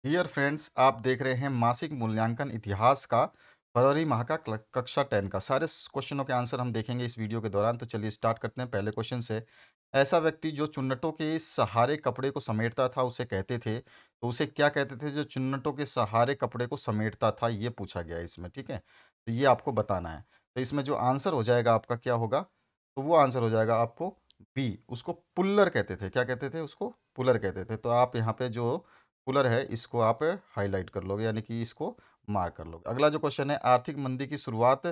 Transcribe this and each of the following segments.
Dear friends, आप देख रहे हैं मासिक मूल्यांकन इतिहास का फरवरी माह का कक्षा 10 का सारे क्वेश्चनों के आंसर हम देखेंगे इस वीडियो के दौरान। तो चलिए स्टार्ट करते हैं पहले क्वेश्चन से। ऐसा व्यक्ति जो चुन्नटों के सहारे कपड़े को समेटता था उसे कहते थे, तो उसे क्या कहते थे जो चुन्नटों के सहारे कपड़े को समेटता था, ये पूछा गया है इसमें। ठीक है, तो ये आपको बताना है। तो इसमें जो आंसर हो जाएगा आपका क्या होगा, तो वो आंसर हो जाएगा आपको बी। उसको पुल्लर कहते थे। क्या कहते थे उसको? पुलर कहते थे। तो आप यहाँ पे जो पुलर है इसको आप हाईलाइट कर लोगे, यानी कि इसको मार्क कर लोगे। अगला जो क्वेश्चन है, आर्थिक मंदी की शुरुआत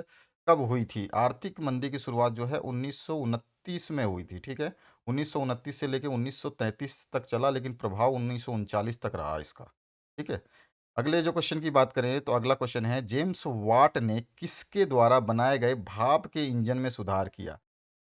कब हुई थी? आर्थिक मंदी की शुरुआत जो है 1929 में हुई थी। ठीक है, 1929 से लेके 1933 तक चला, लेकिन प्रभाव 1939 तक रहा इसका। ठीक है, अगले जो क्वेश्चन की बात करें तो अगला क्वेश्चन है, जेम्स वाट ने किसके द्वारा बनाए गए भाप के इंजन में सुधार किया?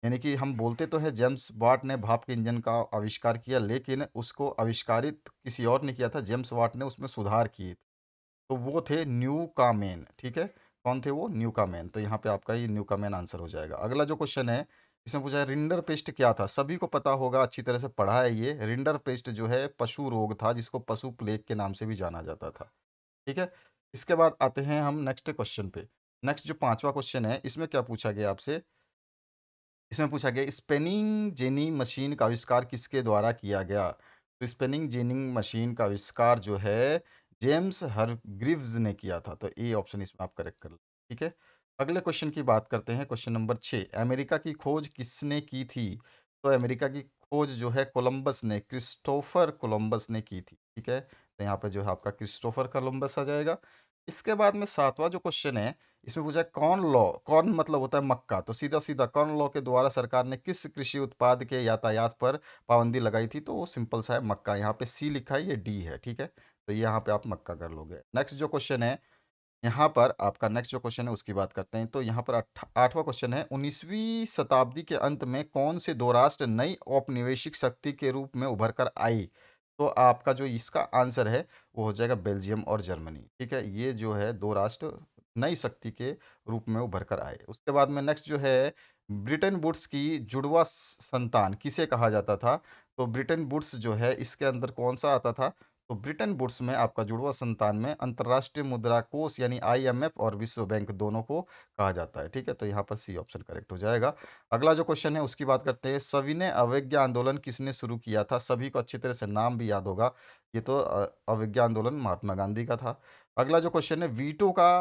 यानी कि हम बोलते तो हैं जेम्स वाट ने भाप के इंजन का आविष्कार किया, लेकिन उसको आविष्कारित किसी और ने किया था। जेम्स वाट ने उसमें सुधार किए, तो वो थे न्यू कामेन। ठीक है, कौन थे वो? न्यू कामेन। तो यहाँ पे आपका ये न्यू कामेन आंसर हो जाएगा। अगला जो क्वेश्चन है, इसमें पूछा है रिंडर पेस्ट क्या था? सभी को पता होगा, अच्छी तरह से पढ़ा है ये। रिंडर पेस्ट जो है पशु रोग था, जिसको पशु प्लेग के नाम से भी जाना जाता था। ठीक है, इसके बाद आते हैं हम नेक्स्ट क्वेश्चन पे। नेक्स्ट जो पांचवा क्वेश्चन है, इसमें क्या पूछा गया आपसे? इसमें पूछा गया स्पिनिंग जेनी मशीन का आविष्कार किसके द्वारा किया गया? तो स्पिनिंग जेनिंग मशीन का आविष्कार जो है जेम्स हरग्रीव्स ने किया था। तो ए ऑप्शन इसमें आप करेक्ट कर लो। ठीक है, अगले क्वेश्चन की बात करते हैं। क्वेश्चन नंबर 6, अमेरिका की खोज किसने की थी? तो अमेरिका की खोज जो है कोलंबस ने, क्रिस्टोफर कोलंबस ने की थी। ठीक है, तो यहाँ पे जो है आपका क्रिस्टोफर कोलंबस आ जाएगा। इसके बाद में सातवां जो क्वेश्चन है, इसमें पूछा है कॉर्न लॉ। कॉर्न मतलब होता है मक्का, तो सीधा सीधा कॉर्न लॉ के द्वारा सरकार ने किस कृषि उत्पाद के यातायात पर पाबंदी लगाई थी? तो वो सिंपल सा है, मक्का। यहाँ पे सी लिखा है, ये डी है। ठीक है, तो यहाँ पे आप मक्का कर लोगे। नेक्स्ट जो क्वेश्चन है, यहाँ पर आपका नेक्स्ट जो क्वेश्चन है उसकी बात करते हैं। तो यहाँ पर आठवां क्वेश्चन है, 19वीं शताब्दी के अंत में कौन से दो राष्ट्र नई औपनिवेशिक शक्ति के रूप में उभर कर आई? तो आपका जो इसका आंसर है वो हो जाएगा बेल्जियम और जर्मनी। ठीक है, ये जो है दो राष्ट्र नई शक्ति के रूप में उभर कर आए। उसके बाद में नेक्स्ट जो है, ब्रिटेन वुड्स की जुड़वा संतान किसे कहा जाता था? तो ब्रिटेन वुड्स जो है इसके अंदर कौन सा आता था? तो ब्रिटेन वुड्स में आपका जुड़वा संतान में अंतर्राष्ट्रीय मुद्रा कोष यानी आईएमएफ और विश्व बैंक दोनों को कहा जाता है। ठीक है, तो यहाँ पर सी ऑप्शन करेक्ट हो जाएगा। अगला जो क्वेश्चन है उसकी बात करते हैं, सविनय अवज्ञा आंदोलन किसने शुरू किया था? सभी को अच्छी तरह से नाम भी याद होगा। ये तो अवज्ञा आंदोलन महात्मा गांधी का था। अगला जो क्वेश्चन है, वीटो का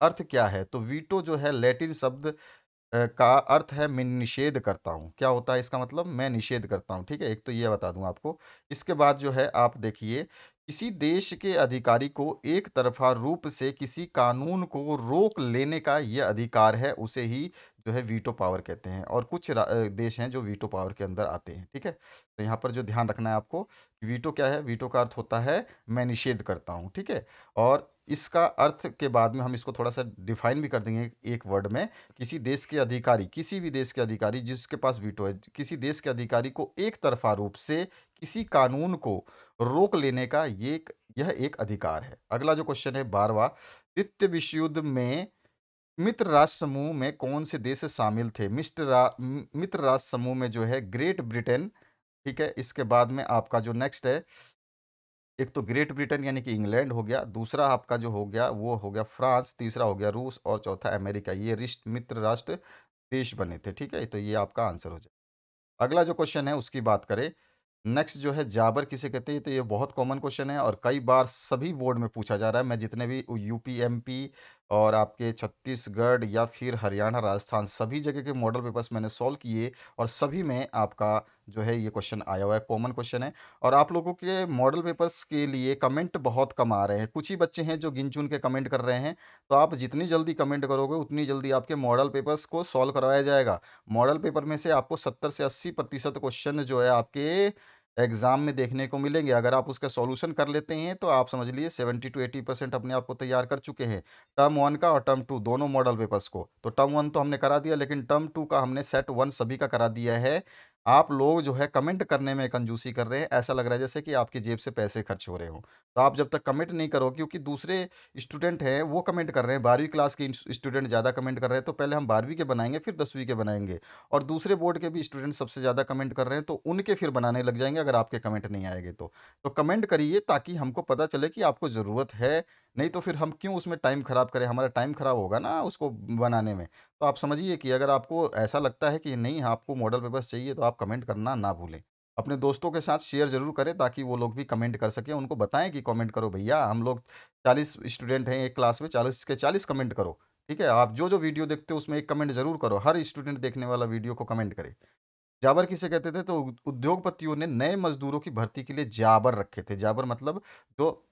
अर्थ क्या है? तो वीटो जो है लैटिन शब्द का अर्थ है मैं निषेध करता हूँ। क्या होता है इसका मतलब? मैं निषेध करता हूँ। ठीक है, एक तो ये बता दूं आपको। इसके बाद जो है आप देखिए, किसी देश के अधिकारी को एक तरफा रूप से किसी कानून को रोक लेने का ये अधिकार है, उसे ही जो है वीटो पावर कहते हैं। और कुछ देश हैं जो वीटो पावर के अंदर आते हैं। ठीक है, तो यहाँ पर जो ध्यान रखना है आपको कि वीटो क्या है, वीटो का अर्थ होता है मैं निषेध करता हूँ। ठीक है, और इसका अर्थ के बाद में हम इसको थोड़ा सा डिफाइन भी कर देंगे एक वर्ड में। किसी देश के अधिकारी, किसी भी देश के अधिकारी जिसके पास वीटो है, किसी देश के अधिकारी को एक तरफा रूप से किसी कानून को रोक लेने का यह एक अधिकार है। अगला जो क्वेश्चन है 12वां, द्वितीय विश्व युद्ध में मित्र राष्ट्र समूह में कौन से देश शामिल थे? मित्र राष्ट्र समूह में जो है ग्रेट ब्रिटेन। ठीक है, इसके बाद में आपका जो नेक्स्ट है, एक तो ग्रेट ब्रिटेन यानी कि इंग्लैंड हो गया, दूसरा आपका जो हो गया वो हो गया फ्रांस, तीसरा हो गया रूस और चौथा अमेरिका। ये रिश्त मित्र राष्ट्र देश बने थे। ठीक है, तो ये आपका आंसर हो जाए। अगला जो क्वेश्चन है उसकी बात करें। नेक्स्ट जो है जाबर किसे कहते हैं? तो ये बहुत कॉमन क्वेश्चन है और कई बार सभी बोर्ड में पूछा जा रहा है। मैं जितने भी यूपी एमपी और आपके छत्तीसगढ़ या फिर हरियाणा राजस्थान सभी जगह के मॉडल पेपर्स मैंने सॉल्व किए और सभी में आपका जो है ये क्वेश्चन आया हुआ है, कॉमन क्वेश्चन है। और आप लोगों के मॉडल पेपर्स के लिए कमेंट बहुत कम आ रहे हैं, कुछ ही बच्चे हैं जो गिन चुन के कमेंट कर रहे हैं। तो आप जितनी जल्दी कमेंट करोगे उतनी जल्दी आपके मॉडल पेपर्स को सॉल्व करवाया जाएगा। मॉडल पेपर में से आपको 70 से 80% क्वेश्चन जो है आपके एग्जाम में देखने को मिलेंगे। अगर आप उसका सॉल्यूशन कर लेते हैं तो आप समझ लीजिए 70 टू 80% अपने आप को तैयार कर चुके हैं, टर्म वन का और टर्म टू दोनों मॉडल पेपर्स को। तो टर्म वन तो हमने करा दिया, लेकिन टर्म टू का हमने सेट वन सभी का करा दिया है। आप लोग जो है कमेंट करने में कंजूसी कर रहे हैं, ऐसा लग रहा है जैसे कि आपकी जेब से पैसे खर्च हो रहे हों। तो आप जब तक कमेंट नहीं करो, क्योंकि दूसरे स्टूडेंट हैं वो कमेंट कर रहे हैं, 12वीं क्लास के स्टूडेंट ज़्यादा कमेंट कर रहे हैं, तो पहले हम 12वीं के बनाएँगे फिर 10वीं के बनाएँगे। और दूसरे बोर्ड के भी स्टूडेंट सबसे ज़्यादा कमेंट कर रहे हैं, तो उनके फिर बनाने लग जाएँगे अगर आपके कमेंट नहीं आएँगे तो। तो कमेंट करिए ताकि हमको पता चले कि आपको ज़रूरत है, नहीं तो फिर हम क्यों उसमें टाइम खराब करें, हमारा टाइम खराब होगा ना उसको बनाने में। तो आप समझिए कि अगर आपको ऐसा लगता है कि नहीं आपको मॉडल पेपर्स चाहिए, तो आप कमेंट करना ना भूलें। अपने दोस्तों के साथ शेयर ज़रूर करें ताकि वो लोग भी कमेंट कर सकें, उनको बताएँ कि कमेंट करो भैया, हम लोग 40 स्टूडेंट हैं एक क्लास में, 40 के 40 कमेंट करो। ठीक है? आप जो-जो वीडियो देखते हो उसमें एक कमेंट ज़रूर करो, हर स्टूडेंट देखने वाला वीडियो को कमेंट करे। जाबर किसे कहते थे? तो उद्योगपतियों ने नए मज़दूरों की भर्ती के लिए जाबर रखे थे। जाबर मतलब जो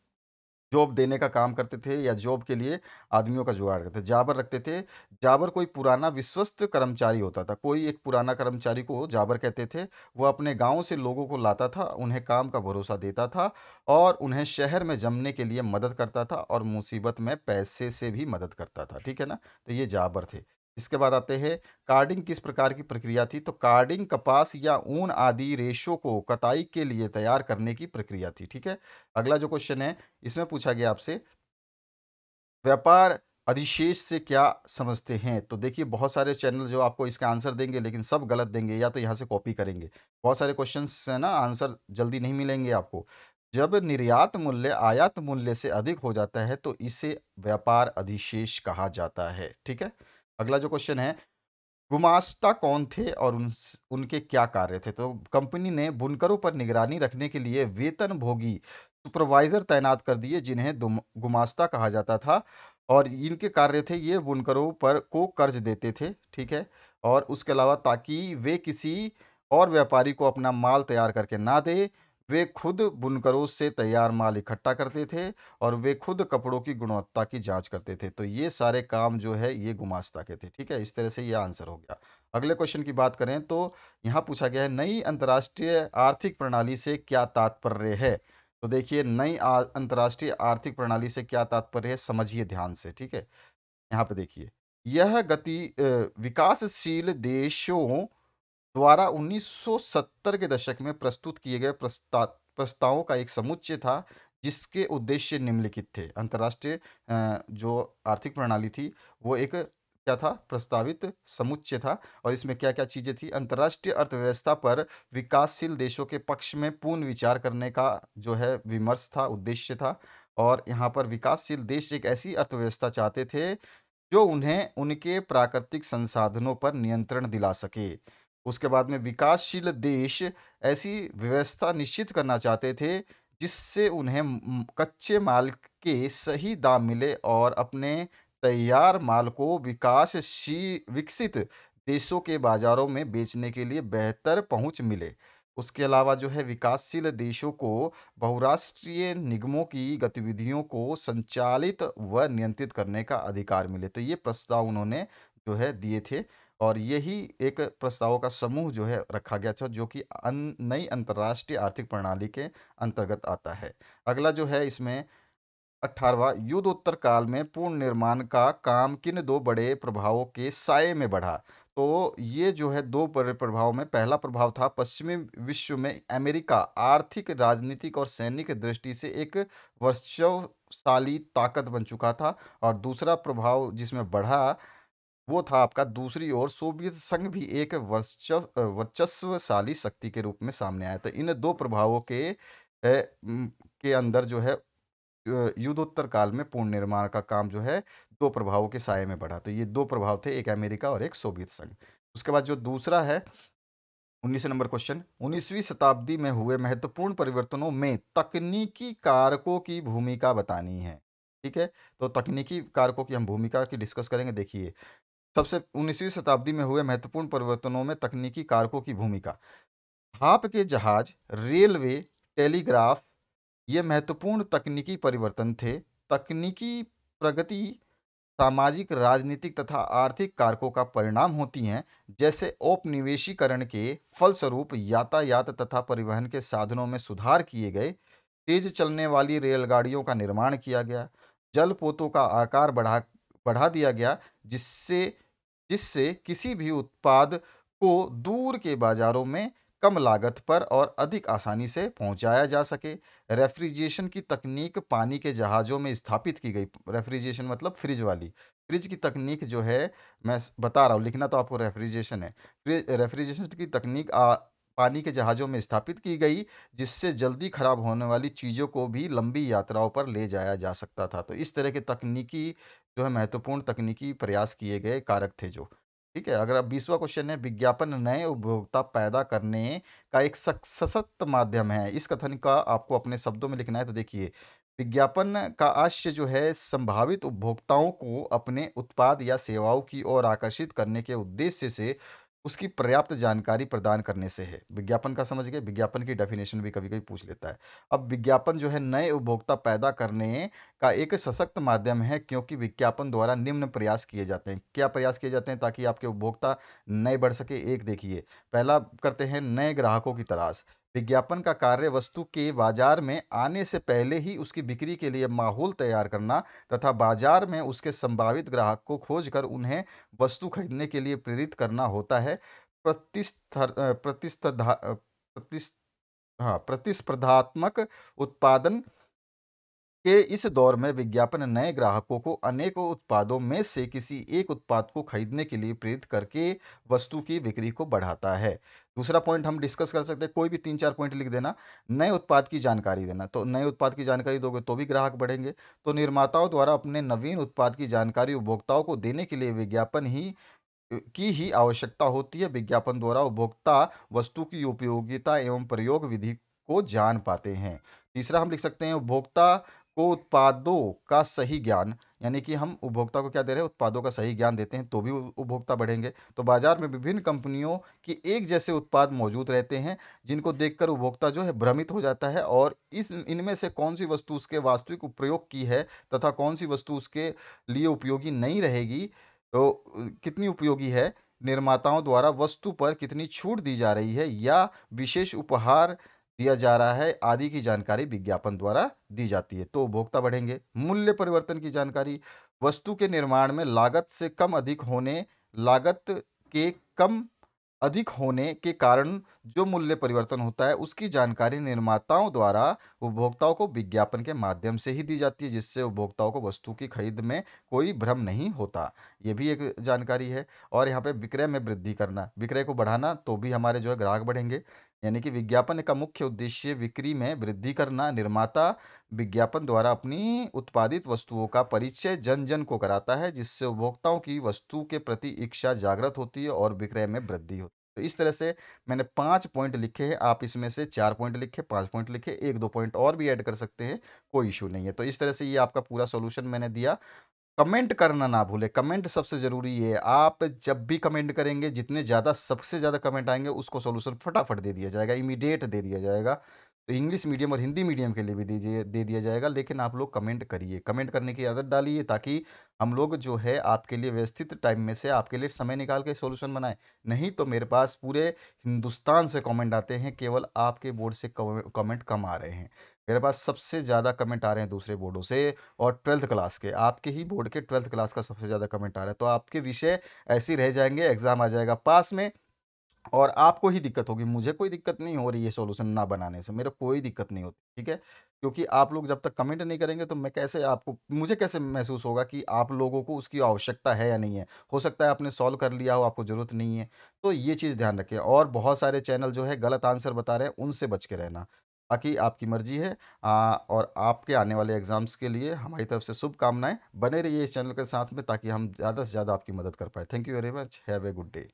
जॉब देने का काम करते थे या जॉब के लिए आदमियों का जुगाड़ करते थे। जाबर रखते थे। जाबर कोई पुराना विश्वस्त कर्मचारी होता था। कोई एक पुराना कर्मचारी को जाबर कहते थे। वो अपने गाँव से लोगों को लाता था, उन्हें काम का भरोसा देता था और उन्हें शहर में जमने के लिए मदद करता था और मुसीबत में पैसे से भी मदद करता था। ठीक है ना? तो ये जाबर थे। इसके बाद आते हैं कार्डिंग किस प्रकार की प्रक्रिया थी? तो कार्डिंग कपास या ऊन आदि रेशों को कताई के लिए तैयार करने की प्रक्रिया थी। ठीक है? अगला जो क्वेश्चन है इसमें पूछा गया आपसे व्यापार अधिशेष से क्या समझते हैं? तो देखिए बहुत सारे चैनल जो आपको इसका आंसर देंगे लेकिन सब गलत देंगे या तो यहाँ से कॉपी करेंगे। बहुत सारे क्वेश्चंस है ना आंसर जल्दी नहीं मिलेंगे आपको। जब निर्यात मूल्य आयात मूल्य से अधिक हो जाता है तो इसे व्यापार अधिशेष कहा जाता है। ठीक है? अगला जो क्वेश्चन है गुमास्ता कौन थे और उनके क्या कार्य थे? तो कंपनी ने बुनकरों पर निगरानी रखने के लिए वेतनभोगी सुपरवाइज़र तैनात कर दिए जिन्हें गुमास्ता कहा जाता था और इनके कार्य थे ये बुनकरों पर को कर्ज देते थे, ठीक है? और उसके अलावा ताकि वे किसी और व्यापारी को अपना माल तैयार करके ना दें, वे खुद बुनकरों से तैयार माल इकट्ठा करते थे और वे खुद कपड़ों की गुणवत्ता की जाँच करते थे। तो ये सारे काम जो है ये गुमास्ता के थे, ठीक है? इस तरह से ये आंसर हो गया। अगले क्वेश्चन की बात करें तो यहाँ पूछा गया है नई अंतर्राष्ट्रीय आर्थिक प्रणाली से क्या तात्पर्य है? तो देखिए नई अंतर्राष्ट्रीय आर्थिक प्रणाली से क्या तात्पर्य है समझिए ध्यान से, ठीक है? यहाँ पे देखिए, यह विकासशील देशों द्वारा 1970 के दशक में प्रस्तुत किए गए प्रस्तावों का एक समुच्चय था, जिसके उद्देश्य निम्नलिखित थे। अंतर्राष्ट्रीय जो आर्थिक प्रणाली थी, वो एक क्या था? प्रस्तावित समुच्चय था और इसमें क्या-क्या चीज़ें थी? अंतर्राष्ट्रीय अर्थव्यवस्था पर विकासशील देशों के पक्ष में पूर्ण विचार करने का जो है विमर्श था, उद्देश्य था और यहाँ पर विकासशील देश एक ऐसी अर्थव्यवस्था चाहते थे जो उन्हें उनके प्राकृतिक संसाधनों पर नियंत्रण दिला सके। उसके बाद में विकासशील देश ऐसी व्यवस्था निश्चित करना चाहते थे, जिससे उन्हें कच्चे माल के सही दाम मिले और अपने तैयार माल को विकसित देशों के बाज़ारों में बेचने के लिए बेहतर पहुँच मिले। उसके अलावा जो है विकासशील देशों को बहुराष्ट्रीय निगमों की गतिविधियों को संचालित व नियंत्रित करने का अधिकार मिले। तो ये प्रस्ताव उन्होंने जो है दिए थे और यही एक प्रस्तावों का समूह जो है रखा गया था जो कि नई अंतर्राष्ट्रीय आर्थिक प्रणाली के अंतर्गत आता है। अगला जो है इसमें 18वाँ युद्धोत्तर काल में पूर्ण निर्माण का काम किन 2 बड़े प्रभावों के साये में बढ़ा? तो ये जो है 2 बड़े प्रभाव में पहला प्रभाव था पश्चिमी विश्व में अमेरिका आर्थिक, राजनीतिक और सैनिक दृष्टि से एक वर्चस्वशाली ताकत बन चुका था और दूसरा प्रभाव जिसमें बढ़ा, वो था आपका दूसरी ओर सोवियत संघ भी एक वर्चस्वशाली शक्ति के रूप में सामने आया। तो इन 2 प्रभावों के अंदर जो है युद्धोत्तर काल में पूर्ण निर्माण का काम जो है 2 प्रभावों के साये में बढ़ा। तो ये 2 प्रभाव थे, एक अमेरिका और एक सोवियत संघ। उसके बाद जो दूसरा है 19 नंबर क्वेश्चन 19वीं शताब्दी में हुए महत्वपूर्ण परिवर्तनों में तकनीकी कारकों की भूमिका बतानी है। ठीक है? तो तकनीकी कारकों की हम भूमिका की डिस्कस करेंगे देखिए। सबसे 19वीं शताब्दी में हुए महत्वपूर्ण परिवर्तनों में तकनीकी कारकों की भूमिका। भाप के जहाज, रेलवे, टेलीग्राफ ये महत्वपूर्ण तकनीकी परिवर्तन थे। तकनीकी प्रगति सामाजिक, राजनीतिक तथा आर्थिक कारकों का परिणाम होती हैं, जैसे औपनिवेशीकरण के फलस्वरूप यातायात तथा परिवहन के साधनों में सुधार किए गए, तेज चलने वाली रेलगाड़ियों का निर्माण किया गया, जलपोतों का आकार बढ़ा दिया गया, जिससे जिससे किसी भी उत्पाद को दूर के बाजारों में कम लागत पर और अधिक आसानी से पहुंचाया जा सके। रेफ्रिजरेशन की तकनीक पानी के जहाज़ों में स्थापित की गई। रेफ्रिजरेशन मतलब फ्रिज वाली। फ्रिज की तकनीक जो है, मैं बता रहा हूँ, लिखना तो आपको रेफ्रिजरेशन है। रेफ्रिजरेशन की तकनीक पानी के जहाज़ों में स्थापित की गई, जिससे जल्दी खराब होने वाली चीज़ों को भी लंबी यात्राओं पर ले जाया जा सकता था। तो इस तरह के तकनीकी जो है, महत्वपूर्ण तकनीकी प्रयास किए गए कारक थे जो। ठीक है, अगर अब 20वां क्वेश्चन है, विज्ञापन नए उपभोक्ता पैदा करने का एक सशक्त माध्यम है। इस कथन का आपको अपने शब्दों में लिखना है, तो देखिए, विज्ञापन का आशय जो है, संभावित उपभोक्ताओं को अपने उत्पाद या सेवाओं की ओर आकर्षित करने के उद्देश्य से उसकी पर्याप्त जानकारी प्रदान करने से है। विज्ञापन का समझ गए? विज्ञापन की डेफिनेशन भी कभी-कभी पूछ लेता है। अब विज्ञापन जो है, नए उपभोक्ता पैदा करने का एक सशक्त माध्यम है, क्योंकि विज्ञापन द्वारा निम्न प्रयास किए जाते हैं। क्या प्रयास किए जाते हैं ताकि आपके उपभोक्ता नए बढ़ सके? एक देखिए, पहला करते हैं नए ग्राहकों की तलाश। विज्ञापन का कार्य वस्तु के बाजार में आने से पहले ही उसकी बिक्री के लिए माहौल तैयार करना तथा बाजार में उसके संभावित ग्राहक को खोजकर उन्हें वस्तु खरीदने के लिए प्रेरित करना होता है। प्रतिस्पर्धा प्रतिस हाँ, प्रतिस्पर्धात्मक उत्पादन के इस दौर में विज्ञापन नए ग्राहकों को अनेकों उत्पादों में से किसी एक उत्पाद को खरीदने के लिए प्रेरित करके वस्तु की बिक्री को बढ़ाता है। दूसरा पॉइंट हम डिस्कस कर सकते हैं, कोई भी 3-4 पॉइंट लिख देना। नए उत्पाद की जानकारी देना, तो नए उत्पाद की जानकारी दोगे तो भी ग्राहक बढ़ेंगे। तो निर्माताओं द्वारा अपने नवीन उत्पाद की जानकारी उपभोक्ताओं को देने के लिए विज्ञापन की ही आवश्यकता होती है। विज्ञापन द्वारा उपभोक्ता वस्तु की उपयोगिता एवं प्रयोग विधि को जान पाते हैं। तीसरा हम लिख सकते हैं, उपभोक्ता को उत्पादों का सही ज्ञान, यानी कि हम उपभोक्ता को क्या दे रहे हैं? उत्पादों का सही ज्ञान देते हैं, तो भी उपभोक्ता बढ़ेंगे। तो बाजार में विभिन्न कंपनियों की एक जैसे उत्पाद मौजूद रहते हैं, जिनको देखकर उपभोक्ता जो है भ्रमित हो जाता है, और इनमें से कौन सी वस्तु उसके वास्तविक उपयोग की है तथा कौन सी वस्तु उसके लिए उपयोगी नहीं रहेगी, तो कितनी उपयोगी है, निर्माताओं द्वारा वस्तु पर कितनी छूट दी जा रही है या विशेष उपहार दिया जा रहा है, आदि की जानकारी विज्ञापन द्वारा दी जाती है, तो उपभोक्ता बढ़ेंगे। मूल्य परिवर्तन की जानकारी, वस्तु के निर्माण में लागत के कम अधिक होने के कारण जो मूल्य परिवर्तन होता है, उसकी जानकारी निर्माताओं द्वारा उपभोक्ताओं को विज्ञापन के माध्यम से ही दी जाती है, जिससे उपभोक्ताओं को वस्तु की खरीद में कोई भ्रम नहीं होता। ये भी एक जानकारी है। और यहाँ पे विक्रय में वृद्धि करना, विक्रय को बढ़ाना, तो भी हमारे जो है ग्राहक बढ़ेंगे। यानी कि विज्ञापन का मुख्य उद्देश्य बिक्री में वृद्धि करना। निर्माता विज्ञापन द्वारा अपनी उत्पादित वस्तुओं का परिचय जन-जन को कराता है, जिससे उपभोक्ताओं की वस्तु के प्रति इच्छा जागृत होती है और विक्रय में वृद्धि होती है। तो इस तरह से मैंने 5 पॉइंट लिखे हैं, आप इसमें से 4 पॉइंट लिखे, 5 पॉइंट लिखे, 1-2 पॉइंट और भी ऐड कर सकते हैं, कोई इश्यू नहीं है। तो इस तरह से ये आपका पूरा सॉल्यूशन मैंने दिया। कमेंट करना ना भूलें, कमेंट सबसे ज़रूरी है। आप जब भी कमेंट करेंगे, जितने ज़्यादा सबसे ज़्यादा कमेंट आएँगे, उसको सॉल्यूशन फटाफट दे दिया जाएगा, इमीडिएट दे दिया जाएगा। तो इंग्लिश मीडियम और हिंदी मीडियम के लिए भी दे दिया जाएगा, लेकिन आप लोग कमेंट करिए, कमेंट करने की आदत डालिए, ताकि हम लोग जो है आपके लिए व्यवस्थित टाइम में से आपके लिए समय निकाल के सॉल्यूशन बनाएँ। नहीं तो मेरे पास पूरे हिंदुस्तान से कमेंट आते हैं, केवल आपके बोर्ड से कमेंट कम आ रहे हैं। मेरे पास सबसे ज़्यादा कमेंट आ रहे हैं दूसरे बोर्डों से, और 12th क्लास के, आपके ही बोर्ड के 12th क्लास का सबसे ज़्यादा कमेंट आ रहा है। तो आपके विषय ऐसे ही रह जाएँगे, एग्ज़ाम आ जाएगा पास में, और आपको ही दिक्कत होगी। मुझे कोई दिक्कत नहीं हो रही है सॉल्यूशन ना बनाने से, मेरे को कोई दिक्कत नहीं होती, ठीक है? क्योंकि आप लोग जब तक कमेंट नहीं करेंगे, तो मैं कैसे आपको मुझे कैसे महसूस होगा कि आप लोगों को उसकी आवश्यकता है या नहीं है? हो सकता है आपने सॉल्व कर लिया हो, आपको ज़रूरत नहीं है। तो ये चीज़ ध्यान रखें, और बहुत सारे चैनल जो है गलत आंसर बता रहे हैं, उनसे बच के रहना। बाकी आपकी मर्ज़ी है। और आपके आने वाले एग्ज़ाम्स के लिए हमारी तरफ से शुभकामनाएँ। बने रहिए इस चैनल के साथ में, ताकि हम ज़्यादा से ज़्यादा आपकी मदद कर पाएँ। Thank you very much. Have a good day.